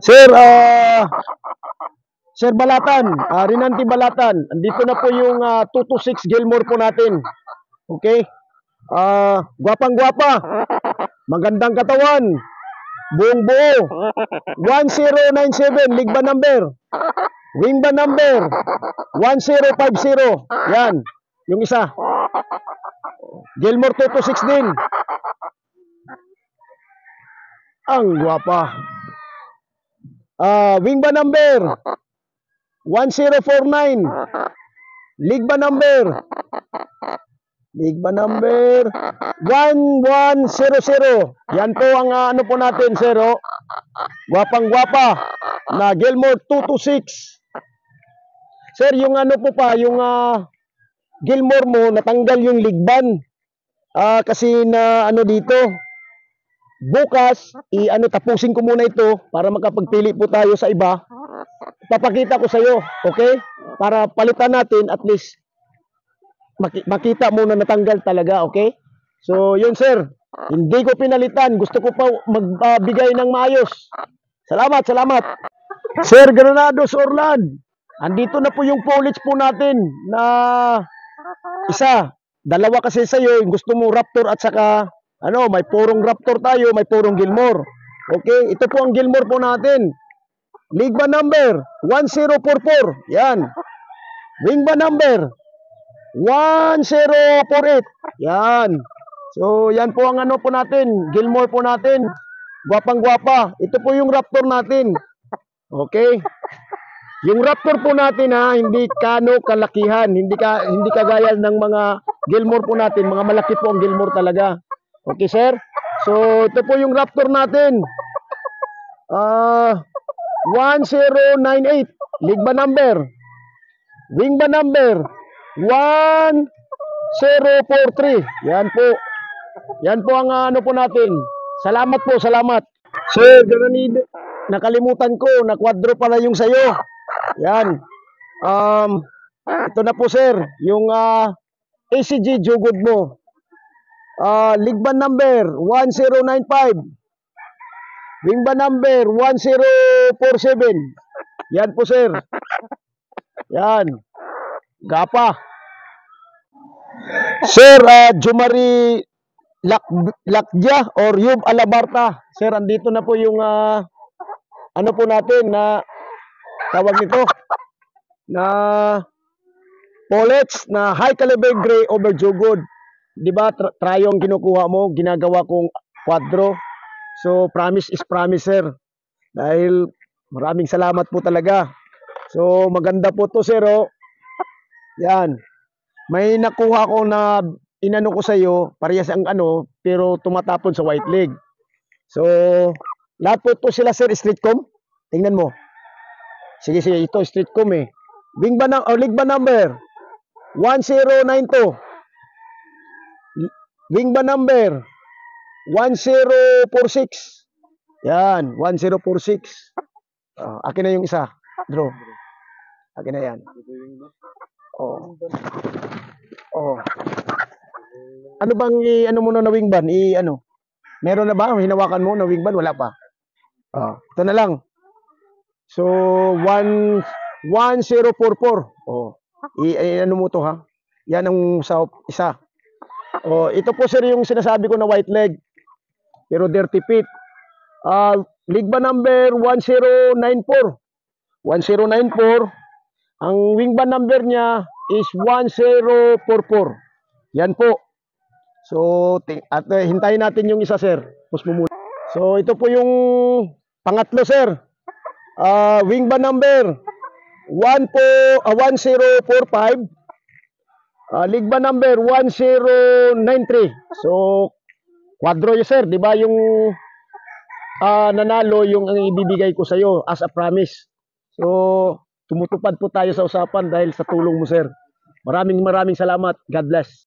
Sir, Sir Balatan, Rinanti Balatan, andito na po yung 226 Gilmore po natin. Okay? Gwapang-gwapa, magandang katawan, buong buo, 1097, Ligba number, Wingba number, 1050, yan, yung isa. Gilmore 226 din. Ang gwapa. Wingba number 1049. Ligba number 1100. Yan po ang ano po natin, sir. Gwapang-gwapa na Gilmore 226. Sir, yung ano po pa, yung Gilmore mo natanggal yung ligban. Kasi na ano dito, bukas, tapusin ko muna ito para makapagpili po tayo sa iba. Papakita ko sa iyo, okay? Para palitan natin, at least makita mo na natanggal talaga, okay? So, yun sir, hindi ko pinalitan. Gusto ko pa magbigay ng maayos. Salamat, salamat. Sir Granados Orlan, andito na po yung foliage po natin na isa. Dalawa kasi sa iyo, gusto mo Raptor at saka may purong Raptor tayo, may purong Gilmore. Okay, ito po ang Gilmore po natin. Ligba number 1044. Yan. Wingba number 1048. Yan. So, yan po ang ano po natin, Gilmore po natin. Gwapang-gwapa. Ito po yung Raptor natin. Okay? Yung Raptor po natin hindi kalakihan, hindi kagaya ng mga Gilmore po natin, mga malaki po ang Gilmore talaga. Okay, sir? So, ito po yung Raptor natin. 1098. Ligba number. Wingba number 1043. Yan po. Yan po ang ano po natin. Salamat po, salamat. Sir, nakalimutan ko, na kwadro pala yung sayo. Yan. Ito na po, sir. Yung ACG Jugod mo. Ligban number 1095. Wingba number 1047. Yan po, sir. Yan. Gapa. Sir, Jumari Lakja or Yub Alabarta. Sir, andito na po yung ano po natin na tawag nito na Polets na high caliber gray over Jugod. Di ba, trayong kinukuha mo, ginagawa kong quadro. So, promise is promise, sir. Dahil maraming salamat po talaga. So, maganda po to, sir. Yan. May nakuha ko na inano ko sa iyo, parehas ang pero tumatapon sa white leg. So, lahat po to sila, sir, street comb. Tingnan mo. Sige, ito street comb eh. Ligba number 1092. Wingba number 1046. Yan, 1046. Akin na yung isa. Draw. Akin na yan. Oh. Ano bang mo na wingban? Meron na ba? Hinawakan mo na wingban? Wala pa. Ito na lang. So, 1044. Mo to ha? Yan ang sa isa. Ito po sir yung sinasabi ko na white leg. Pero dirty feet. Ligba number 1094. 1094. Ang wingban number niya is 1044. Yan po. So, hintayin natin yung isa, sir. Push mo muna. So, ito po yung pangatlo, sir. Wingban number 1045. Ligba number 1093. So, quadro yun, sir. Di ba yung nanalo yung ibibigay ko sa iyo as a promise. So, tumutupad po tayo sa usapan dahil sa tulong mo, sir. Maraming salamat. God bless.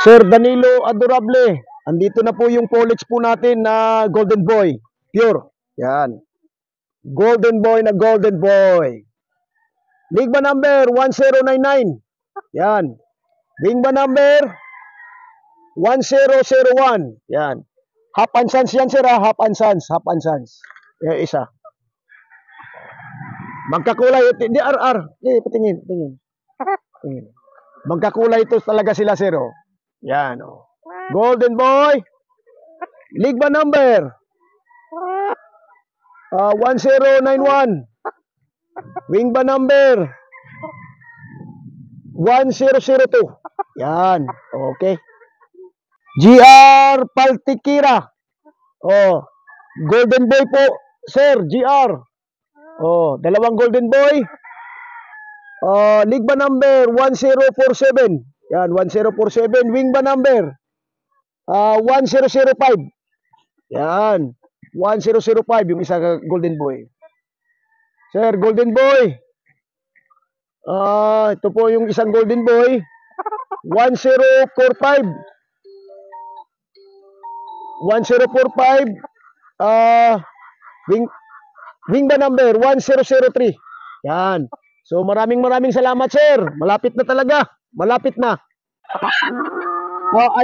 Sir Danilo Adorable, andito na po yung foliage po natin na Golden Boy. Pure. Yan. Golden Boy na Golden Boy. Ligba number 1099. Yan. Wingba number 1001. Yan. Half and Sons yan, sir. Half and Sons. Yan, isa. Magkakulay. Hindi, RR. Hindi, patingin. Tingin. Magkakulay ito talaga sila, sir. Oh. Yan. Oh. Golden Boy. League ba number? 1091. Wing ba number? 1002. Yan. Okay. GR Paltikira. Oh. Golden Boy po, sir. GR. Oh, dalawang Golden Boy. League ba number 1047. Yan, 1047. Wing ba number 1005. Yan. 1005 yung isa Golden Boy. Sir, Golden Boy. Ito po yung isang Golden Boy. 1045. 1045. Wing ba number 1003. Yan. So maraming salamat, sir. Malapit na talaga. Malapit na.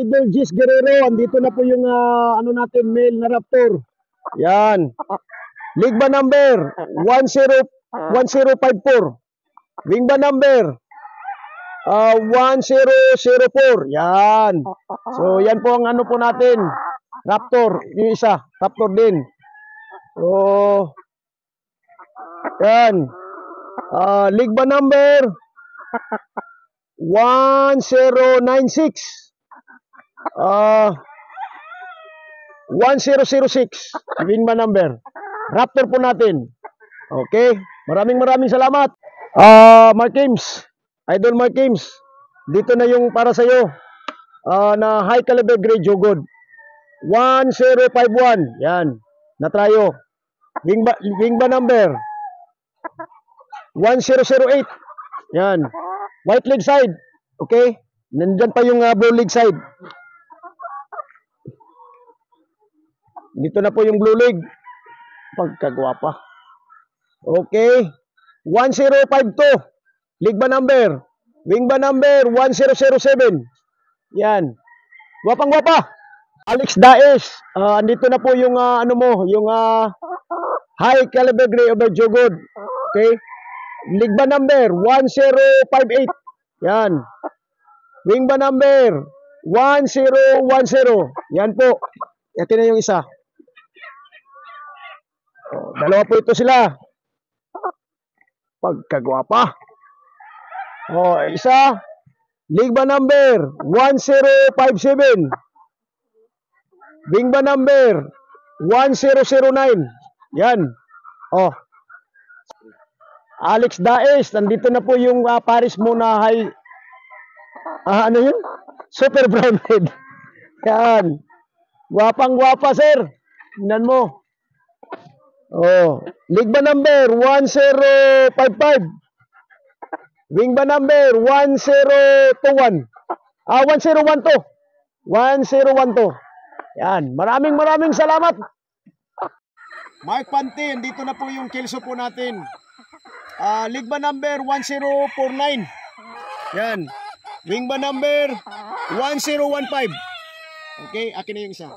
Idol Gis Guerrero, andito na po yung ano natin, male na Raptor. Yan. League ba number 1054. Wing ba number 1004. Yan. So yan po ang ano po natin. Raptor, yung isa, Raptor din. So yan. League ba number 1096. 1006. Wing ba number? Raptor po natin. Okay. Maraming salamat. Mark James. Idol Mark James. Dito na yung para sa iyo. Na high caliber grade Jogod. 1051. Yan. Natrayo. Wing ba number 1008. Yan. White leg side. Okay. Nandyan pa yung blue leg side. Dito na po yung blue leg. Pagkagwapa. Okay. 1052. League ba number? Wing ba number 1007. Yan. Gwapang-gwapa. Alex Daes. Andito na po yung ano mo, yung high caliber gray over Jogod. Okay? League ba number 1058. Yan. Wing ba number 1010. Yan po. Ito na yung isa. Dalawa po ito sila. Pagkagwapa. Isa. League ba number 1057. Wing ba number 1009. Yan. Alex Daes. Nandito na po yung Paris Mona high. Ano yun? Super brown head. Yan. Gwapang-gwapa, sir. Tingnan mo. League ba number 1055. Wing ba number 1021. 1012. 1012. Yan. Maraming salamat. Mark Pantin, dito na po yung kilso po natin. League ba number 1049. Yan. Wing ba number 1015. Okay, akin na yung isa.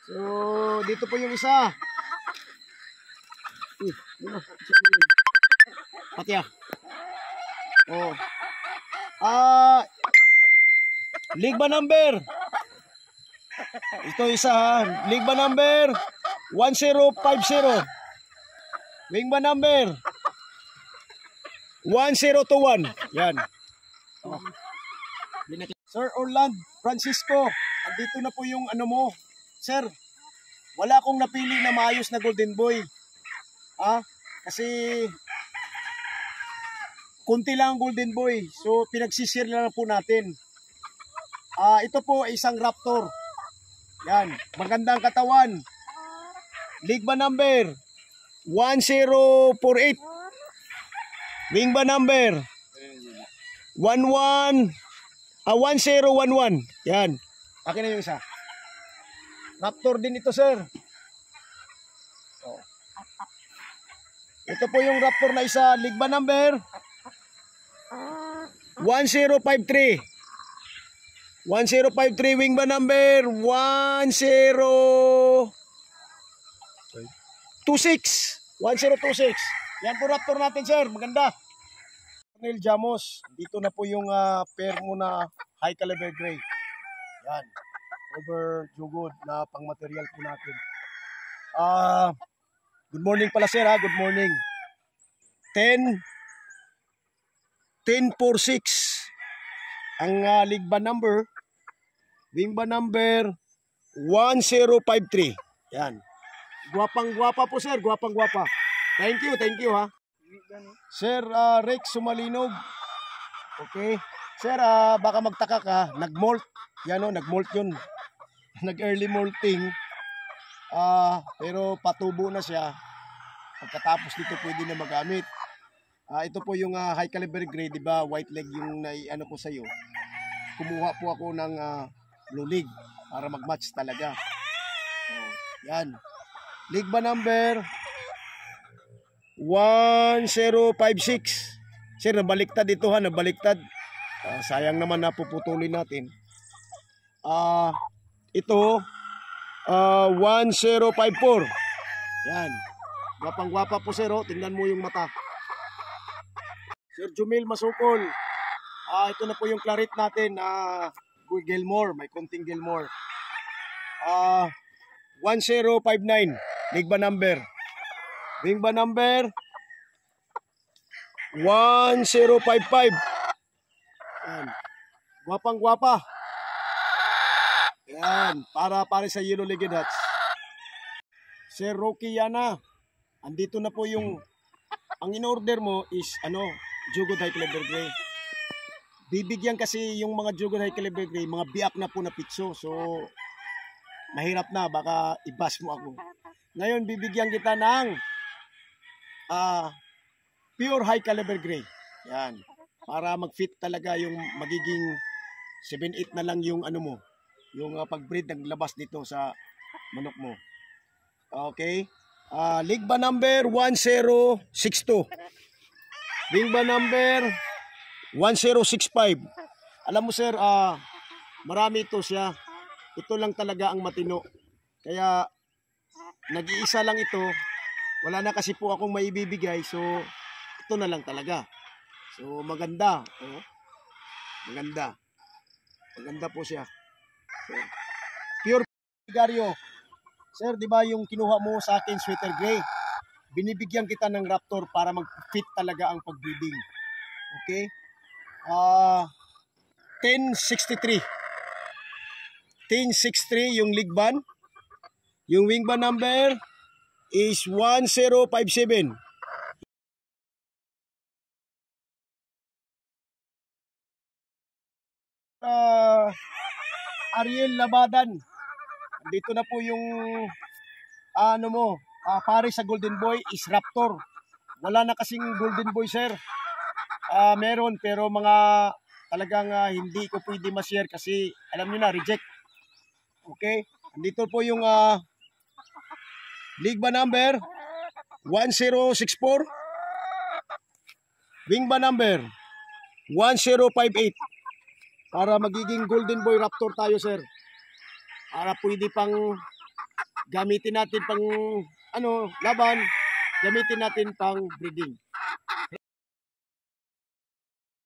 So, dito po yung isa. Pati league ba number? Ito isa ha. League ba number 1050. Wing ba number 1021. Yan. Sir Orlando Francisco, andito na po yung ano mo. Sir, wala akong napili na maayos na Golden Boy. Kasi kunti lang ang Golden Boy. So pinagsisir lang po natin. Ito po ay isang Raptor. Yan, magandang katawan. League ba number 1048. Wing ba number 1011. Yan. Akin na yung isa. Raptor din ito, sir. Ito po yung Raptor na isa. League ba number 1053. 1053. Wing ba number 1026. 1026. Yan po raptor natin, sir. Maganda. Neil Jamos. Dito na po yung pair mo na high caliber gray. Yan. Over jugod na pang material po natin. Good morning pala, sir, ha. Good morning. 10-4-6 ang ligba number, wingba number 1053. Yan. Gwapang-gwapa po, sir. Gwapang-gwapa. Thank you, ha. Sir Rex Sumalinog. Okay. Sir, baka magtaka ka, nag-molt. Yan o, nag-molt yun. Nag-early molting. Pero patubo na siya. Pagkatapos dito pwede na magamit. Ito po yung high caliber gray, di ba? White leg yung ano ko sa iyo. Kumuha po ako ng blue leg para mag-match talaga. Yan. Ligba number 1056. Sir, nabaliktad ito, ha, nabaliktad. Sayang naman na puputulin natin. Ito 1054. Yan. Gwapang-gwapa po, sir, oh. Tingnan mo yung mata. Sir Jumil Masukol. Ito na po yung claret natin. Gilmore. May konting Gilmore. 1059. Ligba number. Wingba number 1055. Yan. Gwapang-gwapa. Yan. Para sa Yellow Legged Hats. Sir Rocky Yana. Andito na po yung ang in-order mo is jugod high caliber gray. Bibigyan kasi yung mga jugod high caliber gray, mga biak na po na pitso. So, mahirap na. Baka ibas mo ako. Ngayon, bibigyan kita ng pure high caliber gray. Yan. Para mag-fit talaga yung magiging 7-8 na lang yung ano mo. Yung pag-breed ng labas dito sa manok mo. Okay. Ligba number 1062. Wingba number 1065. Alam mo, sir, marami ito siya. Ito lang talaga ang matino. Kaya nag-iisa lang ito. Wala na kasi po akong maibibigay. So ito na lang talaga. So maganda. Maganda. Maganda po siya. So, pure Garyo. Sir, di ba yung kinuha mo sa akin sweater gray? Binibigyan kita ng raptor para mag-fit talaga ang pag-breeding. Okay? 1063. 1063 yung ligban. Yung wingban number is 1057. Ariel Labadan. Dito na po yung pare sa Golden Boy is Raptor. Wala na kasing Golden Boy, sir. Meron pero mga talagang hindi ko pwede ma-share kasi alam niyo na, reject. Okay? Dito po yung ligba number 1064. Wingba number 1058. Para magiging Golden Boy Raptor tayo, sir. Para pwede pang gamitin natin pang laban, gamitin natin pang breeding.